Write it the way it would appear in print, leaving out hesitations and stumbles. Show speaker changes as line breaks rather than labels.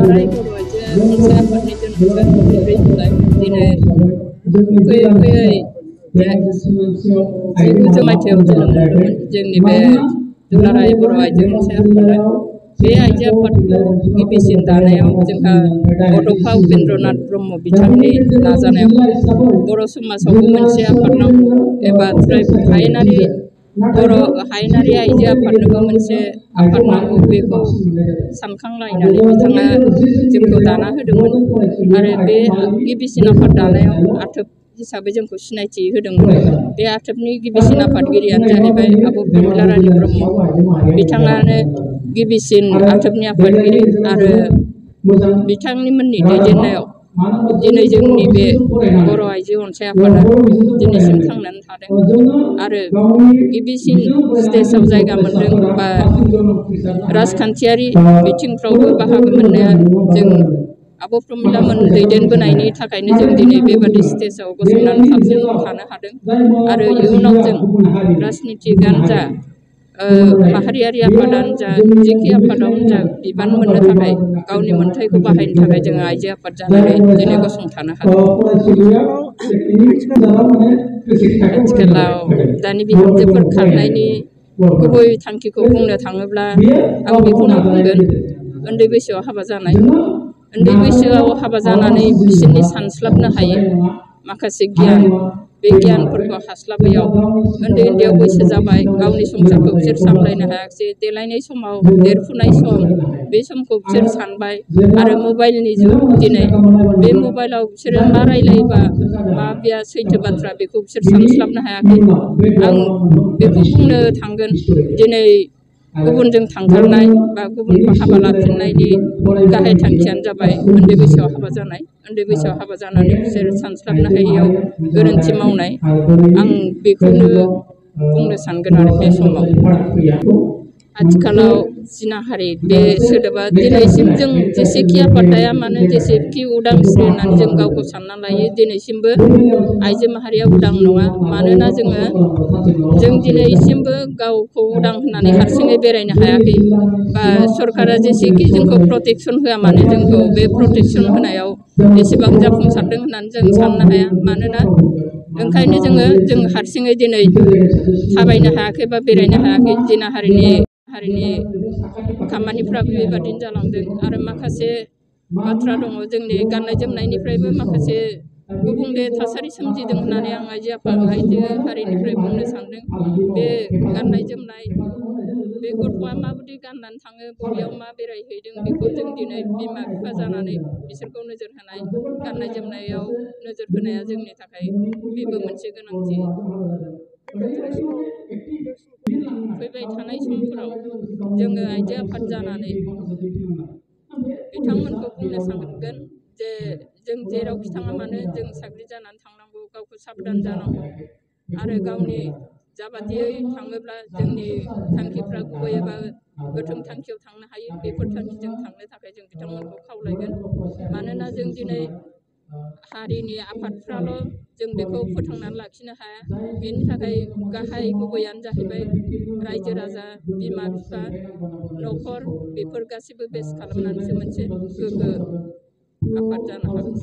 दुलाराय बर' आइजो मोनसे आफादनि जोनोम सान 14 जुलाइ दिनै फैयै फैयै 1900 मायथाइयाव जोनोम मोन्दोंमोन जोंनि बे दुलाराय बर' आइजो मोनसे आफादा। बे आइजो आफादखौ गिबिसिन दानायाव जोंहा बड'फा उपेन्द्रनाथ ब्रह्म बिथांनि नाजानायाव बर' समाजावबो मोनसे आफाद नांगौ एबा हायेनारि आइजो आफादनोबो मोनसे आफाद नांगौ बेखौ सानखांलायनानै बिथाङा जोंखौ दाना होदोंमोन आरो बे गिबिसिन आफाद दानायाव आथोब हिसाबै जोंखौ सिनायथि होदोंमोन। बे आथोबनि गिबिसिन आफादगिरियानो जाहैबाय आब' प्रमिला रानी ब्रह्म। बिथाङानो गिबिसिन आथोबनि आफादगिरि आरो बिथांनिमोननि दैदेननायाव दिनै जोंनि बे बर' आइजो अनसाय आफादा दिनैसिम थांनानै थादों आरो गिबिसिन स्टेजाव जायगा मोनदों बा राजखान्थियारि बिथिंफ्रावबो बाहागो मोननाया जों आब' प्रमिला मोन दैदेनबोनायनि थाखायनो जों दिनै बेबादि स्टेजाव गसंनानै थानो हादों आरो इयुनाव जों राजनितिकआनो जा माहारियारि आफादानो जा जेखि आफादावनो जा बिबान मोननो थाखाय गावनि मोन्थायखौ बाहायनो थाखाय जोङो आइजो आफाद जानानै दिनै गसंथानो हादों। आथिखालाव दानि बिहामजोफोर खारनायनि गुबै थांखिखौ बुंनो थाङोब्ला आं बेखौनो बुंगोन उन्दै बैसोआव हाबा जानाय। उन्दै बैसोआव हाबा जानानै बिसोरनि सानस्लाबनो हायै माखासे गियान बे गियानफोरखौ हास्लाबैयाव उन्दैयाव बैसो जाबाय गावनि संसारखौ बिसोर सामलायनो हायाखिसै देलायनाय समाव देरफुनाय सम बे समखौ बिसोर सानबाय आरो मबाइलनि जुग दिनै बे मबाइलाव बिसोरो मा रायलायोबा मा बेया सैथो बाथ्रा बेखौ बिसोर सानस्लाबनो हायाखै। आं बेखौ बुंनो थांगोन दिनै गुबुनजों थांखारनाय बा गुबुनखौ हाबा लाफिननायनि गाहाय थांखियानो जाबाय उन्दै बैसोआव हाबा जानाय। उन्दै बैसोआव हाबा जानानै बिसोर सानस्लाबनो हायैयाव गोरोन्थि मावनाय आं बेखौनो बुंनो सानगोन आरो बे समाव। आथिखालाव जिनाहारि बे सोदोबा दिनैसिम जों जेसेखि आफाद दाया मानो जेसेखि उदांस्रि होननानै जों गावखौ सानना लायो दिनैसिमबो आइजो माहारिया उदां नङा। मानोना जों दिनैसिमबो गावखौ उदां होननानै हारसिङै बेरायनो हायाखै बा सरकारा जेसेखि जोंखौ प्रटेकसन होआ मानो जोंखौ बे प्रटेकसन होनायाव एसेबां जाफुंसारदों होननानै जों साननो हाया। मानोना ओंखायनो जों हारसिङै दिनै थाबायनो हायाखै बा बेरायनो हायाखै। जिनाहारिनि खामानिफ्राबो बेबादिनो जालांदों आरो माखासे बाथ्रा दङ जोंनि गाननाय जोमनायनिफ्रायबो माखासे गुबुंले थासारि सोमजिदों होननानै आं आइजो हारिनिफ्राय बुंनो सानदों। बे गाननाय जोमनाय बे गथ'आ माबायदि गाननानै थाङो बबेयाव मा बेरायहैदों बेखौ जों दिनै बिमा बिफा जानानै बिसोरखौ नोजोर होनाय गाननाय जोमनायाव नोजोर होनाया जोंनि थाखाय बेबो मोनसे गोनांथि। फैबाय थानाय समफोराव जोङो आइजो आफाद जानानै बिथांमोनखौ बुंनो सानगोन जे जों जेरावखि थाङा मानो जों साग्रिद जानानै थांनांगौ गावखौ साबधान जानांगौ आरो गावनि जाबादियै थाङोब्ला जोंनि थांखिफ्रा गुबै एबा गोथों थांखियाव थांनो हायो बेफोर थांखिजों थांनो थाखाय जों बिथांमोनखौ खावलायगोन। मानोना जों दिनै हारिनि आफादफ्राल' जों बेखौ फोथांनानै लाखिनो हाया। बेनि थाखाय गाहाय गुबैयानो जाहैबाय रायजो राजा बिमा बिफा न'खर बेफोर गासैबो बेस खालामनानैसो मोनसे गोग्गो आफाद जानो हागोन।